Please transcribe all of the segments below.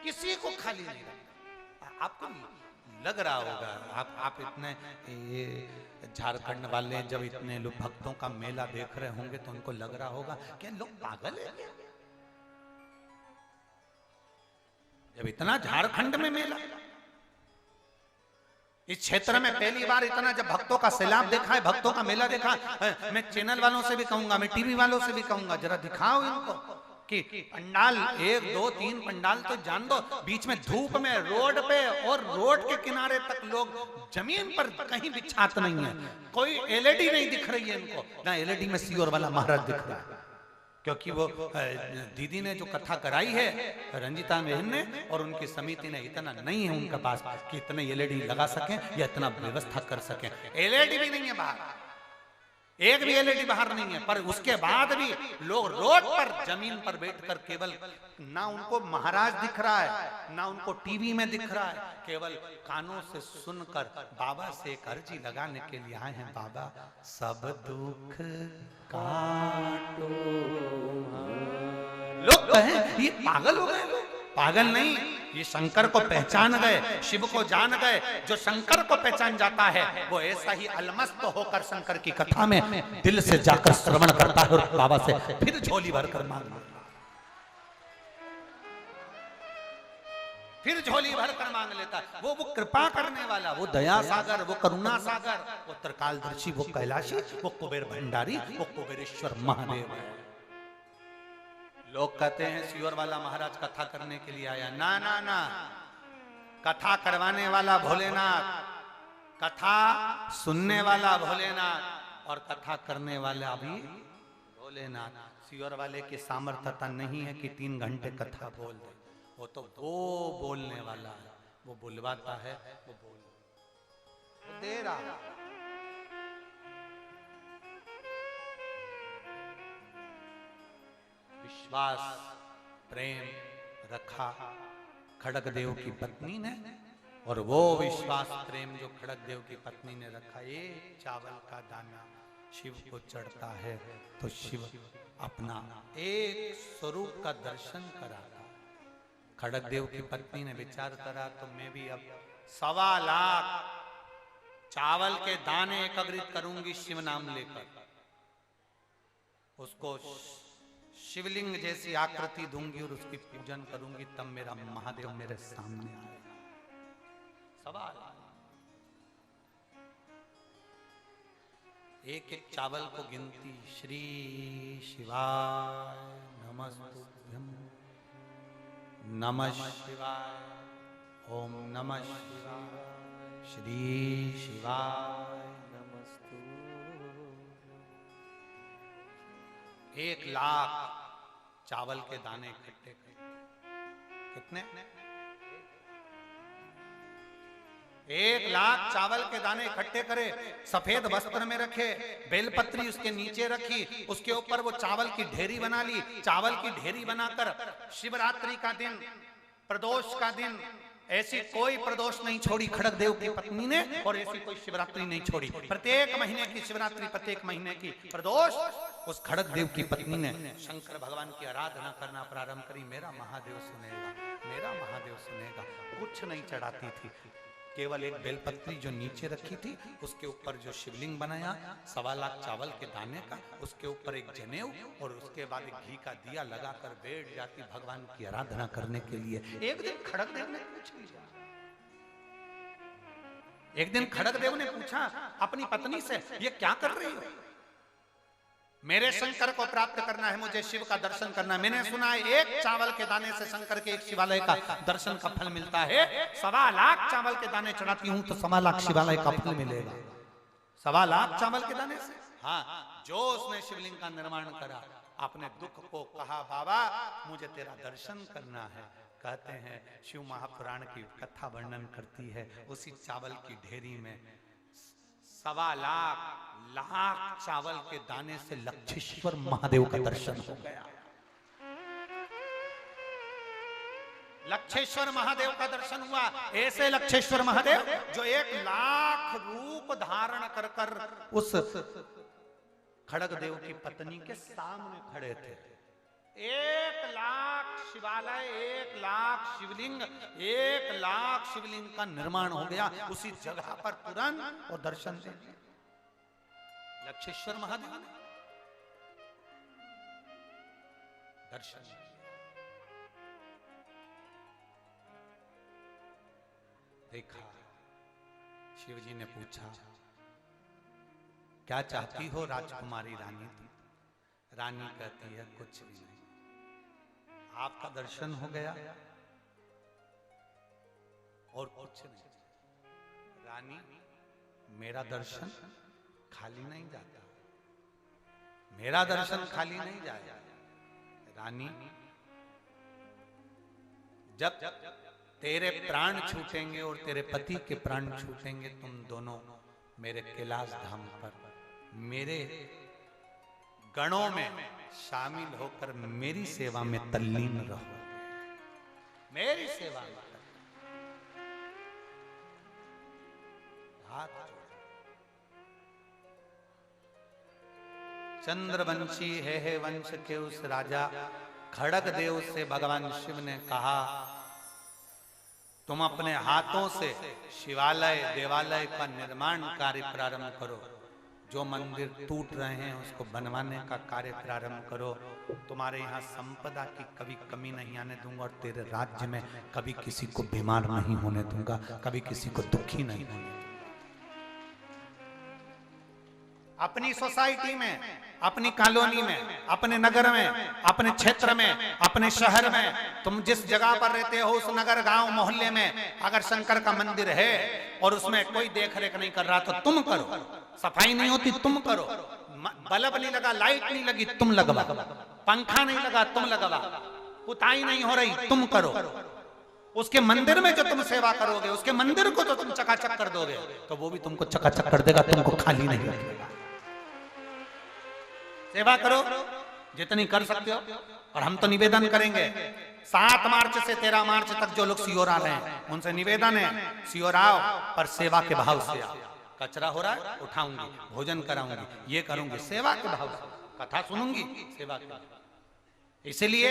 किसी को खाली नहीं रखता। आपको लग रहा होगा, आप इतने ये झारखंड वाले जब इतने लोग भक्तों का मेला देख रहे होंगे तो उनको लग रहा होगा कि लोग पागल है क्या? जब इतना झारखंड में मेला, इस क्षेत्र में पहली बार इतना जब भक्तों का सैलाब देखा है, भक्तों का मेला देखा है, मैं चैनल वालों से भी कहूंगा, मैं टीवी वालों से भी कहूंगा, जरा दिखाओ इनको कि पंडाल 1 2 3 पंडाल तो जान दो, बीच में धूप में रोड पे और रोड के किनारे तक लोग जमीन पर कहीं भी छात नहीं है, कोई एलईडी नहीं दिख रही है इनको, ना एलईडी में सियोर वाला महाराज दिख रहा है। क्योंकि वो दीदी ने जो कथा कराई है रंजिता बहन ने और उनकी समिति ने, इतना नहीं है उनके पास कि इतने एलईडी लगा सकें या इतना व्यवस्था कर सकें। एलईडी भी नहीं है बाहर, एक भी एलईडी बाहर नहीं है, पर उसके बाद भी लोग रोड पर जमीन पर बैठकर केवल, ना उनको महाराज दिख रहा है ना उनको टीवी में दिख रहा है, केवल कानों से सुनकर बाबा से एक अर्जी लगाने के लिए आए हैं, बाबा सब दुख काटो। लोग कहें ये पागल हो गए, पागल नहीं, ये शंकर को पहचान गए, शिव को जान गए। जो शंकर को पहचान जाता है वो ऐसा ही अलमस्त होकर शंकर की कथा में दिल से जाकर श्रवण करता है और बाबा से फिर झोली भरकर मांगता है, फिर झोली भरकर मांग लेता है। वो कृपा करने वाला, वो दया सागर, वो करुणा सागर, वो त्रिकालदर्शी, वो कैलाशी, वो कुबेर भंडारी, वो कुबेरेश्वर महादेव है। लोग कहते हैं सियोर वाला महाराज कथा करने के लिए आया, ना ना ना, कथा करवाने वाला भोलेनाथ, कथा सुनने वाला भोलेनाथ और कथा करने वाला भी भोलेनाथ। सियोर वाले की सामर्थ्यता नहीं है कि 3 घंटे कथा बोल दे, वो तो वो बोलने वाला है, वो बुलवाता है, वो दे रहा है। विश्वास प्रेम रखा खड़गदेव की पत्नी ने, और वो विश्वास प्रेम जो खड़गदेव की पत्नी ने रखा, एक चावल का दाना शिव को चढ़ता है तो शिव अपना एक स्वरूप का दर्शन कराता। खड़गदेव की पत्नी ने विचार करा तो मैं भी अब 1.25 लाख चावल के दाने एकत्रित करूंगी शिव नाम लेकर, उसको शिवलिंग जैसी आकृति दूंगी और उसकी पूजन करूंगी, तब मेरा महादेव मेरे सामने आएगा। 1.25 लाख, एक एक चावल को गिनती, श्री शिवाय नमस्तुभ्यं, नमः शिवाय, ओम नमः शिवाय, श्री शिवाय नमस्तु। 1 लाख चावल के दाने इकट्ठे करे। कितने? 1 लाख चावल के दाने इकट्ठे करे, सफेद वस्त्र में रखे, बेलपत्री उसके नीचे रखी, उसके ऊपर वो चावल की ढेरी बना ली। चावल की ढेरी बनाकर शिवरात्रि का दिन, प्रदोष का दिन, ऐसी कोई प्रदोष नहीं छोड़ी खड़गदेव की पत्नी ने, और ऐसी कोई शिवरात्रि नहीं छोड़ी। प्रत्येक महीने की शिवरात्रि, प्रत्येक महीने की प्रदोष, उस खड़गदेव की पत्नी ने शंकर भगवान की आराधना करना प्रारंभ करी। मेरा महादेव सुनेगा, मेरा महादेव सुनेगा। कुछ नहीं चढ़ाती थी, केवल एक बेलपत्री जो नीचे रखी थी, उसके ऊपर जो शिवलिंग बनाया 1.25 लाख चावल के दाने का, उसके ऊपर एक जनेऊ, और उसके बाद एक घी का दिया लगाकर बैठ जाती भगवान की आराधना करने के लिए। एक दिन खड़गदेव ने पूछ लिया, एक दिन खड़गदेव ने पूछा अपनी पत्नी से, ये क्या कर रही हो? मेरे शंकर को प्राप्त करना है, मुझे शिव का दर्शन करना है। मैंने सुना है एक चावल के दाने से शंकर के एक शिवालय का दर्शन का फल मिलता है। 1.25 लाख चावल के दाने चढ़ाती हूं तो 1.25 लाख शिवालय का फल मिलेगा। 1.25 लाख चावल के दाने से। हाँ, जो उसने शिवलिंग का निर्माण करा, अपने दुख को कहा, बाबा मुझे तेरा दर्शन करना है। कहते हैं शिव महापुराण की कथा वर्णन करती है, उसी चावल की ढेरी में 1.25 लाख चावल के दाने से लक्षेश्वर महादेव का दर्शन हो गया। लक्षेश्वर महादेव का दर्शन हुआ। ऐसे लक्षेश्वर महादेव जो 1 लाख रूप धारण कर कर उस खड़गदेव की पत्नी के सामने खड़े थे। 1,00,000 शिवालय, 1,00,000 शिवलिंग, 1,00,000 शिवलिंग का निर्माण हो गया उसी जगह पर तुरंत, और दर्शन दे दिए लक्षेश्वर महादेव ने। दर्शन देखा, शिव जी ने पूछा क्या चाहती हो राजकुमारी रानी? रानी कहती है कुछ भी नहीं, आपका दर्शन हो गया और कुछ नहीं। रानी मेरा दर्शन खाली नहीं जाता, मेरा दर्शन खाली नहीं जाएगा। रानी जब तेरे प्राण छूटेंगे और तेरे पति के प्राण छूटेंगे, तुम दोनों मेरे कैलाश धाम पर मेरे गणों में शामिल होकर मेरी सेवा में तल्लीन रहो, मेरी सेवा में। हाथ चंद्रवंशी है वंश के उस राजा खड़ग देव से भगवान शिव ने कहा, तुम अपने हाथों से शिवालय देवालय का निर्माण कार्य प्रारंभ करो, जो मंदिर टूट रहे हैं उसको बनवाने का कार्य प्रारंभ करो। तुम्हारे यहाँ संपदा की कभी कमी नहीं आने दूंगा और तेरे राज्य में कभी किसी को बीमार नहीं होने दूंगा, कभी किसी को दुखी नहीं होने दूंगा। अपनी सोसाइटी में, अपनी कॉलोनी में, अपने नगर में, अपने क्षेत्र में, अपने शहर में, तुम जिस जगह पर रहते हो उस नगर गांव मोहल्ले में अगर शंकर का मंदिर है और उसमें कोई देख रेख नहीं कर रहा तो तुम करो, सफाई नहीं होती तुम करो, बल्ब नहीं लगा, लाइट नहीं लगी तुम लगवा, पंखा नहीं लगा तुम लगवा, पुताई नहीं हो रही तुम करो। उसके मंदिर में जो तुम सेवा करोगे, उसके मंदिर को तो तुम चकाचक कर दोगे तो वो भी तुमको चकाचक कर देगा, तुमको खाली नहीं रखेगा। सेवा करो जितनी कर सकते हो। और हम तो निवेदन करेंगे 7 मार्च से 13 मार्च तक जो लोग सीओर आ रहे हैं उनसे निवेदन है, सीओर आओ पर सेवा के भाव से आओ। कचरा हो रहा है उठाऊंगी, भोजन कराऊंगी, ये करूंगी, सेवा के भाव से, कथा सुनूंगी सेवा के भाव। इसलिए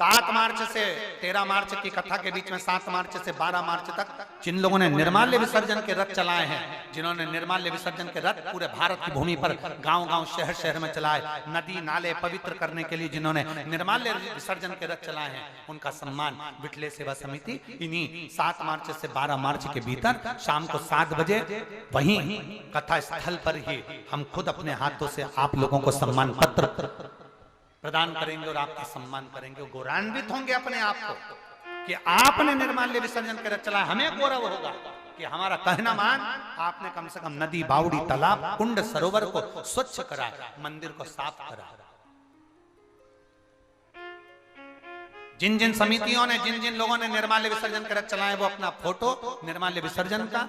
7 मार्च से 13 मार्च की कथा के बीच में 7 मार्च से 12 मार्च तक जिन लोगों ने निर्माल्य विसर्जन के रथ चलाए हैं, जिन्होंने निर्माल्य विसर्जन के रथ पूरे भारत की भूमि पर गांव-गांव शहर-शहर में चलाए, नदी नाले पवित्र करने के लिए जिन्होंने निर्माल्य विसर्जन के रथ चलाए हैं, उनका सम्मान विठले सेवा समिति इन्हीं 7 मार्च से 12 मार्च के भीतर शाम को 7 बजे वहीं कथा स्थल पर ही हम खुद अपने हाथों से आप लोगों को सम्मान पत्र प्रदान करेंगे और आपका सम्मान करेंगे। गौरवान्वित होंगे अपने आप को कि आपने निर्माल्य विसर्जन कर चला, हमें गौरव होगा कि हमारा कहना मान आपने कम से कम नदी बावड़ी तालाब कुंड सरोवर को स्वच्छ करा, मंदिर को साफ करा। जिन जिन समितियों ने, जिन जिन लोगों ने निर्माल्य विसर्जन कर चलाए वो अपना फोटो निर्माल्य विसर्जन का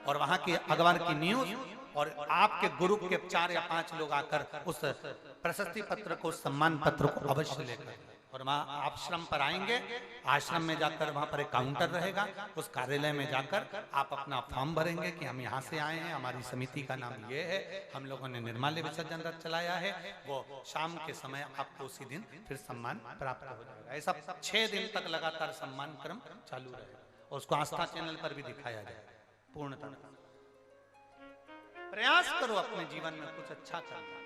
और वहां की अखबार की न्यूज और आपके ग्रुप के 4 या 5 लोग आकर उस प्रशस्ति पत्र को, सम्मान पत्र को अवश्य लेकर और वहां आश्रम पर आएंगे। आश्रम में जाकर वहां पर एक काउंटर रहेगा, उस कार्यालय में जाकर आप अपना फॉर्म भरेंगे कि हम यहाँ से आए हैं, हमारी समिति का नाम ये है, हम लोगों ने निर्माल्य विसर्जन रथ चलाया है। वो शाम के समय आपको उसी दिन फिर सम्मान प्राप्त हो जाएगा। ऐसा 6 दिन तक लगातार सम्मान क्रम चालू रहेगा और उसको आस्था चैनल पर भी दिखाया जाएगा। पूर्णतः प्रयास करो अपने जीवन में कुछ अच्छा करना।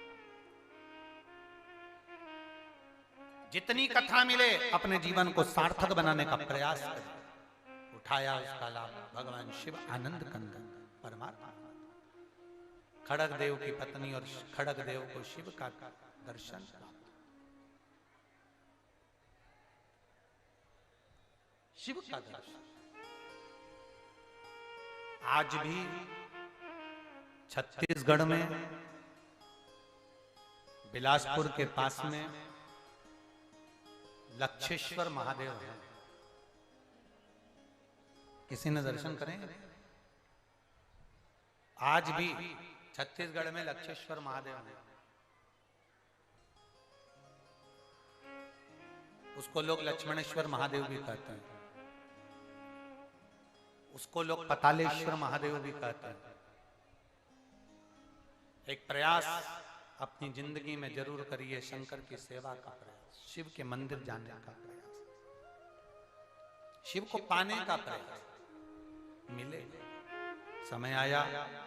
जितनी कथा मिले अपने जीवन को सार्थक बनाने का प्रयास करें। उठाया उसका लाभ भगवान शिव आनंद कंदन परमात्मा खड़ग देव की पत्नी और खड़ग देव को शिव का दर्शन प्राप्त। शिव का दर्शन आज भी छत्तीसगढ़ में बिलासपुर के पास में लक्षेश्वर महादेव है। किसी ने दर्शन करें? आज भी छत्तीसगढ़ में लक्षेश्वर महादेव है। उसको लोग लक्ष्मणेश्वर महादेव भी कहते हैं, उसको लोग पतालेश्वर महादेव भी कहते हैं। एक प्रयास अपनी जिंदगी में जरूर करिए, शंकर की सेवा का प्रयास। शिव के मंदिर जाने का प्रयास, शिव को पाने का प्रयास। मिले, समय आया